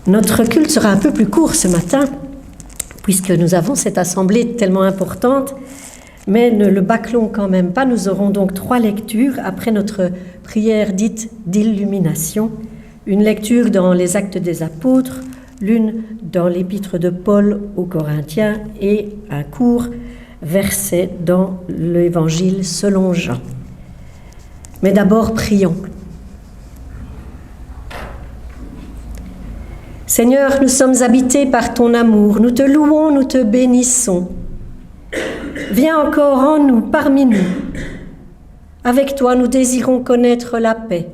Notre culte sera un peu plus court ce matin, puisque nous avons cette assemblée tellement importante, mais ne le bâclons quand même pas. Nous aurons donc 3 lectures après notre prière dite d'illumination. Une lecture dans les Actes des Apôtres, l'une dans l'épître de Paul aux Corinthiens et un court verset dans l'Évangile selon Jean. Mais d'abord, prions. Seigneur, nous sommes habités par ton amour, nous te louons, nous te bénissons. Viens encore en nous, parmi nous. Avec toi, nous désirons connaître la paix.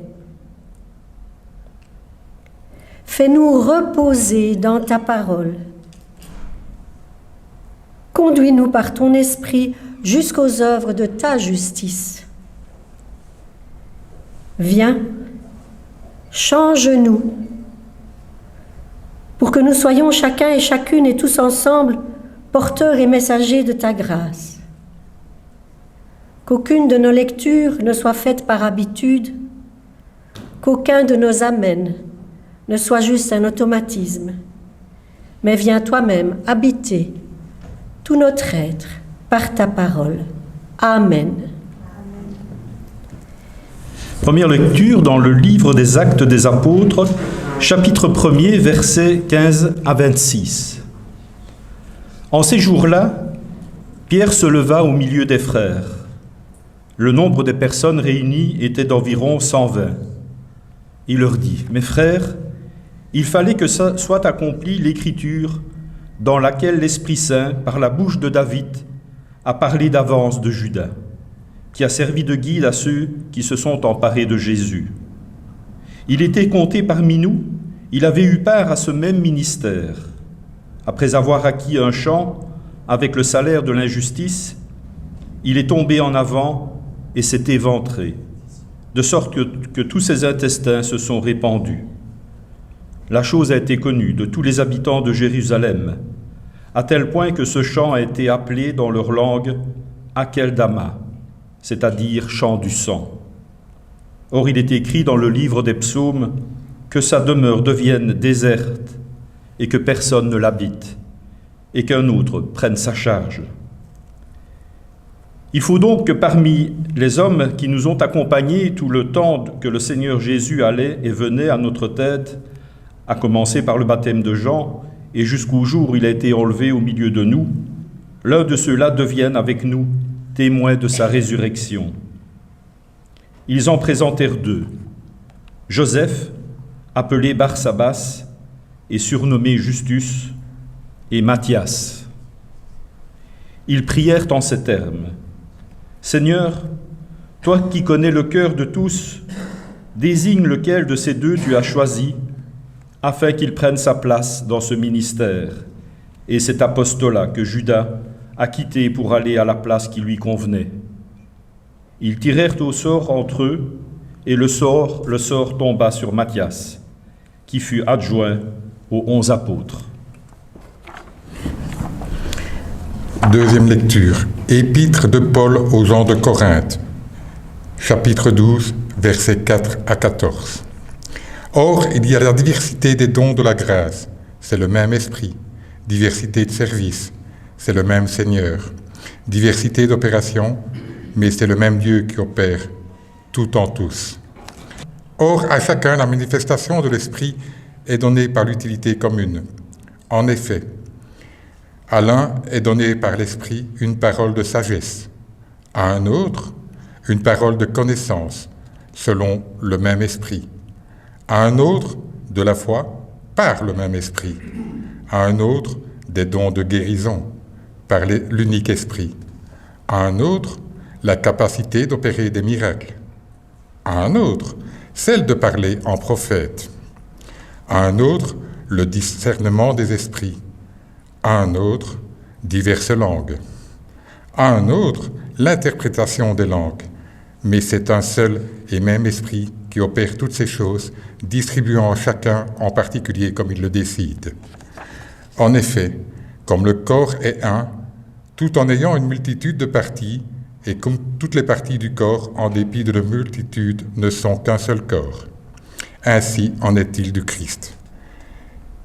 Fais-nous reposer dans ta parole. Conduis-nous par ton esprit jusqu'aux œuvres de ta justice. Viens, change-nous, pour que nous soyons chacun et chacune et tous ensemble porteurs et messagers de ta grâce. Qu'aucune de nos lectures ne soit faite par habitude, qu'aucun de nos amens ne soit juste un automatisme, mais viens toi-même habiter tout notre être par ta parole. Amen. Première lecture dans le livre des Actes des Apôtres, chapitre 1er, versets 15 à 26. En ces jours-là, Pierre se leva au milieu des frères. Le nombre des personnes réunies était d'environ 120. Il leur dit, « Mes frères, il fallait que soit accomplie l'écriture dans laquelle l'Esprit Saint, par la bouche de David, a parlé d'avance de Judas, qui a servi de guide à ceux qui se sont emparés de Jésus. Il était compté parmi nous, il avait eu part à ce même ministère. Après avoir acquis un champ avec le salaire de l'injustice, il est tombé en avant et s'est éventré, de sorte que tous ses intestins se sont répandus. La chose a été connue de tous les habitants de Jérusalem, à tel point que ce champ a été appelé dans leur langue Akeldama, c'est-à-dire champ du sang. Or il est écrit dans le livre des psaumes que sa demeure devienne déserte et que personne ne l'habite, et qu'un autre prenne sa charge. Il faut donc que parmi les hommes qui nous ont accompagnés tout le temps que le Seigneur Jésus allait et venait à notre tête, à commencer par le baptême de Jean, et jusqu'au jour où il a été enlevé au milieu de nous, l'un de ceux-là devienne avec nous témoin de sa résurrection. Ils en présentèrent 2, Joseph, appelé Barsabas, et surnommé Justus, et Matthias. Ils prièrent en ces termes, « Seigneur, toi qui connais le cœur de tous, désigne lequel de ces 2 tu as choisi, afin qu'il prenne sa place dans ce ministère, et cet apostolat que Judas a quitté pour aller à la place qui lui convenait. » Ils tirèrent au sort entre eux, et le sort tomba sur Matthias, qui fut adjoint aux 11 apôtres. Deuxième lecture. Épître de Paul aux gens de Corinthe, chapitre 12, versets 4 à 14. Or, il y a la diversité des dons de la grâce, c'est le même esprit. Diversité de services, c'est le même Seigneur. Diversité d'opérations, mais c'est le même Dieu qui opère tout en tous. Or, à chacun, la manifestation de l'Esprit est donnée par l'utilité commune. En effet, à l'un est donnée par l'Esprit une parole de sagesse, à un autre, une parole de connaissance, selon le même Esprit, à un autre, de la foi, par le même Esprit, à un autre, des dons de guérison, par l'unique Esprit, à un autre, la capacité d'opérer des miracles, à un autre, celle de parler en prophète, à un autre, le discernement des esprits, à un autre, diverses langues, à un autre, l'interprétation des langues, mais c'est un seul et même esprit qui opère toutes ces choses, distribuant chacun en particulier comme il le décide. En effet, comme le corps est un, tout en ayant une multitude de parties, et comme toutes les parties du corps, en dépit de la multitude, ne sont qu'un seul corps. Ainsi en est-il du Christ.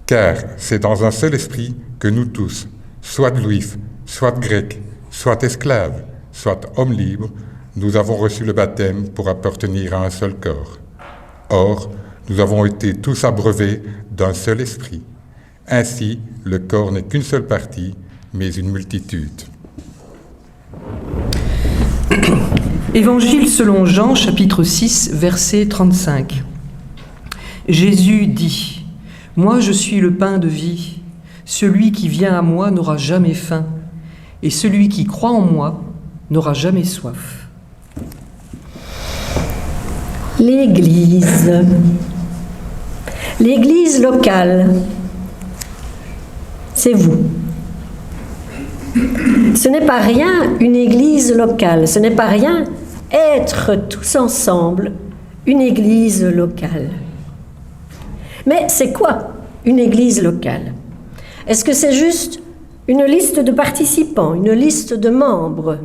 Car c'est dans un seul esprit que nous tous, soit juifs, soit grecs, soit esclaves, soit hommes libres, nous avons reçu le baptême pour appartenir à un seul corps. Or, nous avons été tous abreuvés d'un seul esprit. Ainsi, le corps n'est qu'une seule partie, mais une multitude. Évangile selon Jean, chapitre 6, verset 35. Jésus dit : « Moi je suis le pain de vie. Celui qui vient à moi n'aura jamais faim, et celui qui croit en moi n'aura jamais soif. » L'Église. L'Église locale, c'est vous. Ce n'est pas rien une Église locale, ce n'est pas rien être tous ensemble une Église locale. Mais c'est quoi une Église locale? Est-ce que c'est juste une liste de participants, une liste de membres?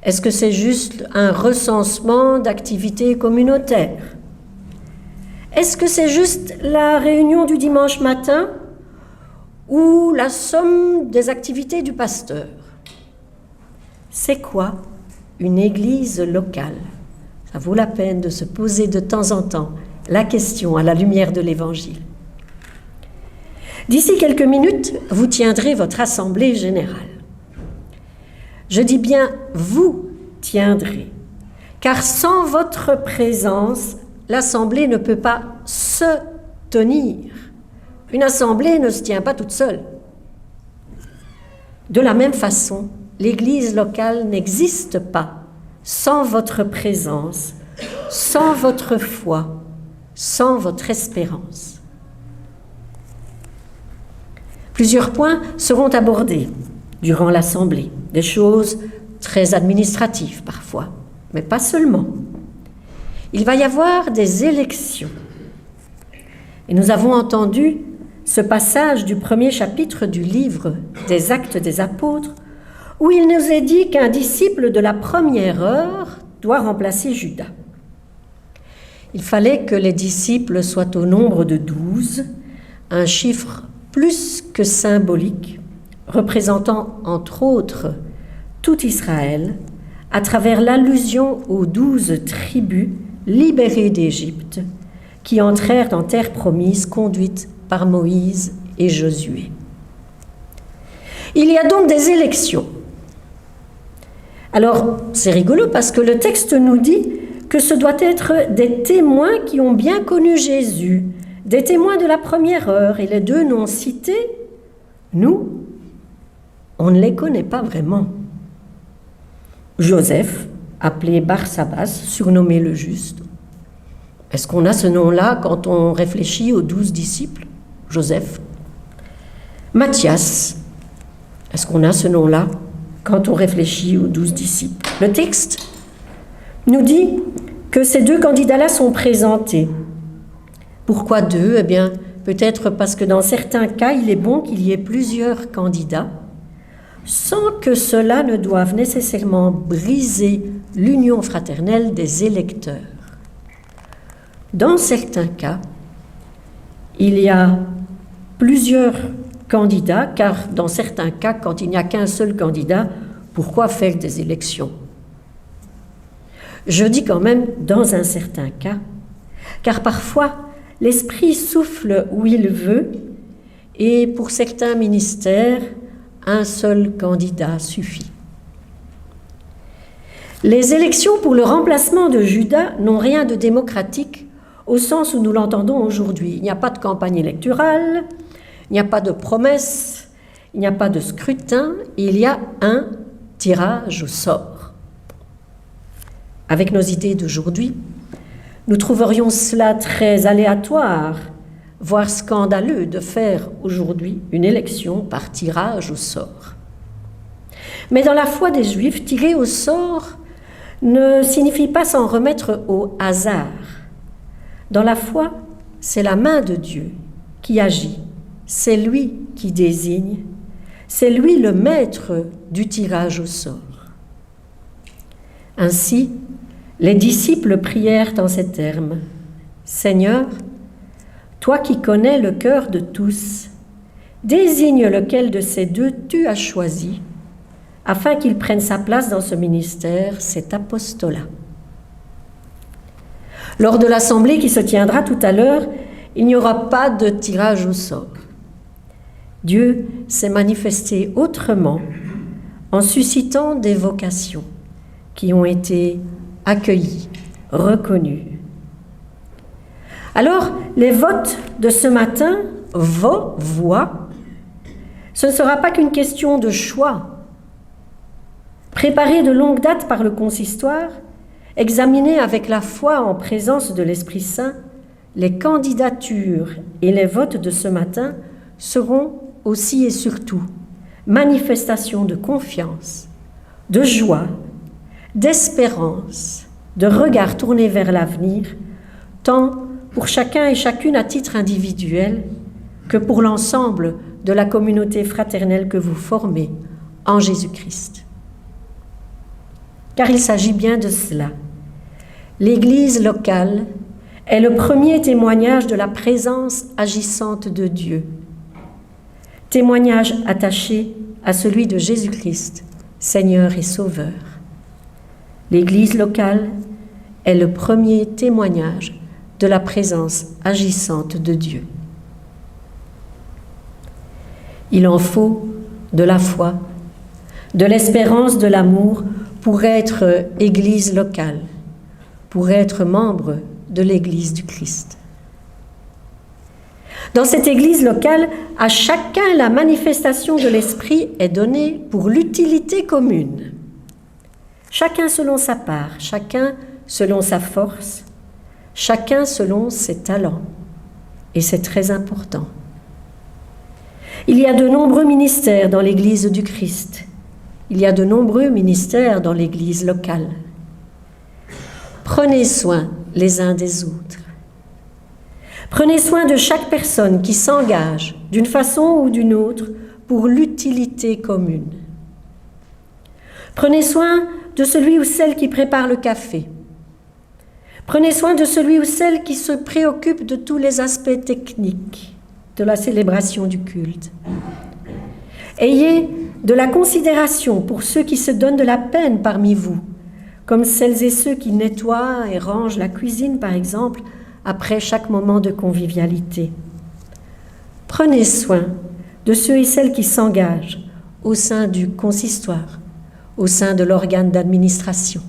Est-ce que c'est juste un recensement d'activités communautaires? Est-ce que c'est juste la réunion du dimanche matin ou la somme des activités du pasteur? C'est quoi une église locale? Ça vaut la peine de se poser de temps en temps la question à la lumière de l'Évangile. D'ici quelques minutes, vous tiendrez votre assemblée générale. Je dis bien vous tiendrez, car sans votre présence, l'assemblée ne peut pas se tenir. Une assemblée ne se tient pas toute seule. De la même façon, l'église locale n'existe pas sans votre présence, sans votre foi, sans votre espérance. Plusieurs points seront abordés durant l'assemblée, des choses très administratives parfois, mais pas seulement. Il va y avoir des élections. Et nous avons entendu ce passage du premier chapitre du livre des Actes des Apôtres, où il nous est dit qu'un disciple de la première heure doit remplacer Judas. Il fallait que les disciples soient au nombre de 12, un chiffre plus que symbolique, représentant entre autres tout Israël, à travers l'allusion aux 12 tribus libérées d'Égypte, qui entrèrent en terre promise, conduite par Moïse et Josué. Il y a donc des élections. Alors, c'est rigolo parce que le texte nous dit que ce doit être des témoins qui ont bien connu Jésus, des témoins de la première heure, et les deux noms cités, nous, on ne les connaît pas vraiment. Joseph, appelé Barsabas, surnommé le Juste. Est-ce qu'on a ce nom-là quand on réfléchit aux 12 disciples? Joseph. Matthias. Est-ce qu'on a ce nom-là quand on réfléchit aux 12 disciples? Le texte nous dit que ces deux candidats-là sont présentés. Pourquoi deux? Eh bien, peut-être parce que dans certains cas, il est bon qu'il y ait plusieurs candidats, sans que cela ne doive nécessairement briser l'union fraternelle des électeurs. Dans certains cas, il y a plusieurs candidats, car dans certains cas, quand il n'y a qu'un seul candidat, pourquoi faire des élections? Je dis quand même dans un certain cas, car parfois l'Esprit souffle où il veut, et pour certains ministères, un seul candidat suffit. Les élections pour le remplacement de Judas n'ont rien de démocratique au sens où nous l'entendons aujourd'hui. Il n'y a pas de campagne électorale, il n'y a pas de promesse, il n'y a pas de scrutin, il y a un tirage au sort. Avec nos idées d'aujourd'hui, nous trouverions cela très aléatoire, voire scandaleux de faire aujourd'hui une élection par tirage au sort. Mais dans la foi des Juifs, tirer au sort ne signifie pas s'en remettre au hasard. Dans la foi, c'est la main de Dieu qui agit, c'est lui qui désigne, c'est lui le maître du tirage au sort. Ainsi, les disciples prièrent en ces termes : « Seigneur, toi qui connais le cœur de tous, désigne lequel de ces deux tu as choisi, afin qu'il prenne sa place dans ce ministère, cet apostolat. Lors de l'assemblée qui se tiendra tout à l'heure, il n'y aura pas de tirage au sort. Dieu s'est manifesté autrement en suscitant des vocations qui ont été accueillies, reconnues. Alors, les votes de ce matin, vos voix, ce ne sera pas qu'une question de choix. Préparée de longue date par le consistoire, examinée avec la foi en présence de l'Esprit Saint, les candidatures et les votes de ce matin seront aussi et surtout manifestations de confiance, de joie, d'espérance, de regard tourné vers l'avenir, tant pour chacun et chacune à titre individuel que pour l'ensemble de la communauté fraternelle que vous formez en Jésus-Christ. Car il s'agit bien de cela. L'Église locale est le premier témoignage de la présence agissante de Dieu. Témoignage attaché à celui de Jésus-Christ, Seigneur et Sauveur. L'Église locale est le premier témoignage de la présence agissante de Dieu. Il en faut de la foi, de l'espérance, de l'amour pour être Église locale, pour être membre de l'Église du Christ. Dans cette Église locale, à chacun la manifestation de l'Esprit est donnée pour l'utilité commune. Chacun selon sa part, chacun selon sa force, chacun selon ses talents. Et c'est très important. Il y a de nombreux ministères dans l'Église du Christ. Il y a de nombreux ministères dans l'Église locale. Prenez soin les uns des autres. Prenez soin de chaque personne qui s'engage d'une façon ou d'une autre pour l'utilité commune. Prenez soin de celui ou celle qui prépare le café. Prenez soin de celui ou celle qui se préoccupe de tous les aspects techniques de la célébration du culte. Ayez de la considération pour ceux qui se donnent de la peine parmi vous, comme celles et ceux qui nettoient et rangent la cuisine, par exemple, après chaque moment de convivialité. Prenez soin de ceux et celles qui s'engagent au sein du consistoire, au sein de l'organe d'administration.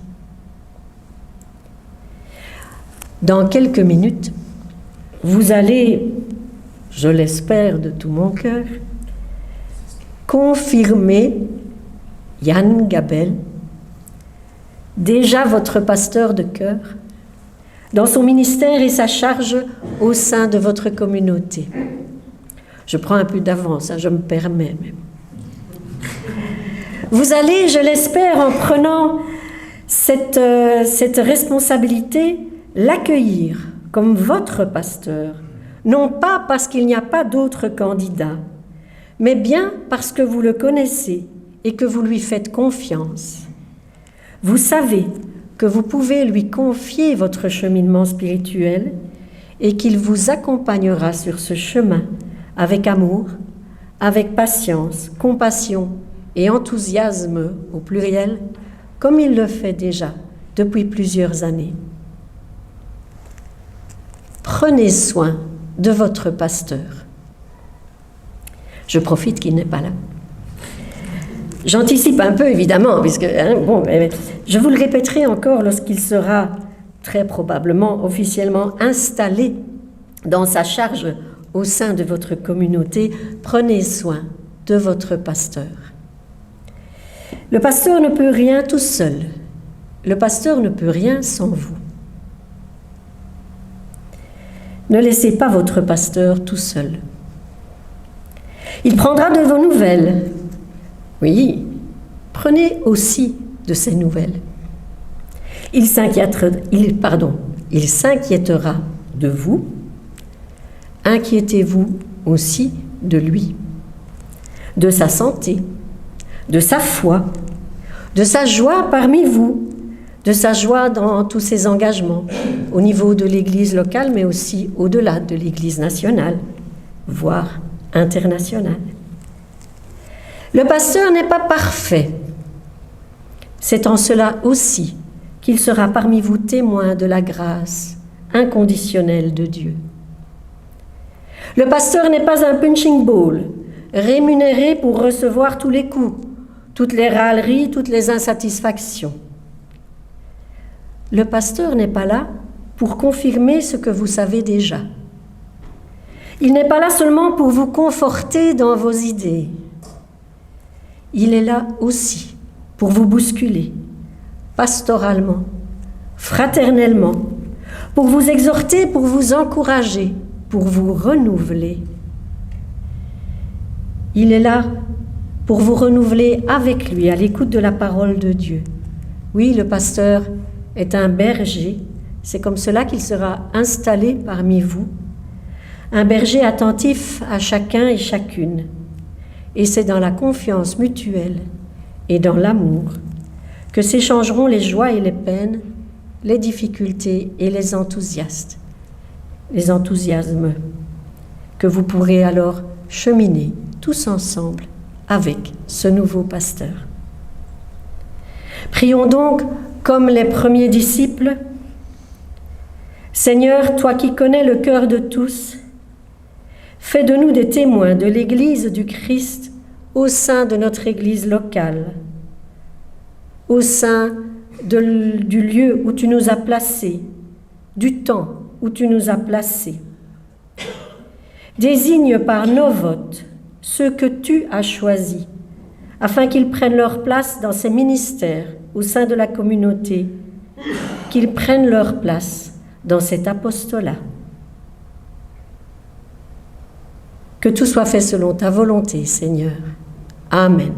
Dans quelques minutes, vous allez, je l'espère de tout mon cœur, confirmer Yann Gabel, déjà votre pasteur de cœur, dans son ministère et sa charge au sein de votre communauté. Je prends un peu d'avance, je me permets même. Vous allez, je l'espère, en prenant cette responsabilité, l'accueillir comme votre pasteur, non pas parce qu'il n'y a pas d'autres candidats, mais bien parce que vous le connaissez et que vous lui faites confiance. Vous savez que vous pouvez lui confier votre cheminement spirituel et qu'il vous accompagnera sur ce chemin avec amour, avec patience, compassion et enthousiasme au pluriel, comme il le fait déjà depuis plusieurs années. Prenez soin de votre pasteur. Je profite qu'il n'est pas là. J'anticipe un peu, évidemment, puisque je vous le répéterai encore lorsqu'il sera très probablement officiellement installé dans sa charge au sein de votre communauté. Prenez soin de votre pasteur. Le pasteur ne peut rien tout seul. Le pasteur ne peut rien sans vous. Ne laissez pas votre pasteur tout seul. Il prendra de vos nouvelles. Oui, prenez aussi de ces nouvelles. Il s'inquiétera de vous. Inquiétez-vous aussi de lui, de sa santé, de sa foi, de sa joie parmi vous, de sa joie dans tous ses engagements, au niveau de l'Église locale, mais aussi au-delà de l'Église nationale, voire internationale. Le pasteur n'est pas parfait. C'est en cela aussi qu'il sera parmi vous témoin de la grâce inconditionnelle de Dieu. Le pasteur n'est pas un punching ball, rémunéré pour recevoir tous les coups, toutes les râleries, toutes les insatisfactions. Le pasteur n'est pas là pour confirmer ce que vous savez déjà. Il n'est pas là seulement pour vous conforter dans vos idées. Il est là aussi pour vous bousculer, pastoralement, fraternellement, pour vous exhorter, pour vous encourager, pour vous renouveler. Il est là pour vous renouveler avec lui, à l'écoute de la parole de Dieu. Oui, le pasteur est un berger, c'est comme cela qu'il sera installé parmi vous, un berger attentif à chacun et chacune. Et c'est dans la confiance mutuelle et dans l'amour que s'échangeront les joies et les peines, les difficultés et les enthousiasmes, que vous pourrez alors cheminer tous ensemble avec ce nouveau pasteur. Prions donc comme les premiers disciples. Seigneur, toi qui connais le cœur de tous, fais de nous des témoins de l'Église du Christ au sein de notre Église locale, au sein du lieu où tu nous as placés, du temps où tu nous as placés. Désigne par nos votes ceux que tu as choisis, afin qu'ils prennent leur place dans ces ministères au sein de la communauté, qu'ils prennent leur place dans cet apostolat. Que tout soit fait selon ta volonté, Seigneur. Amen.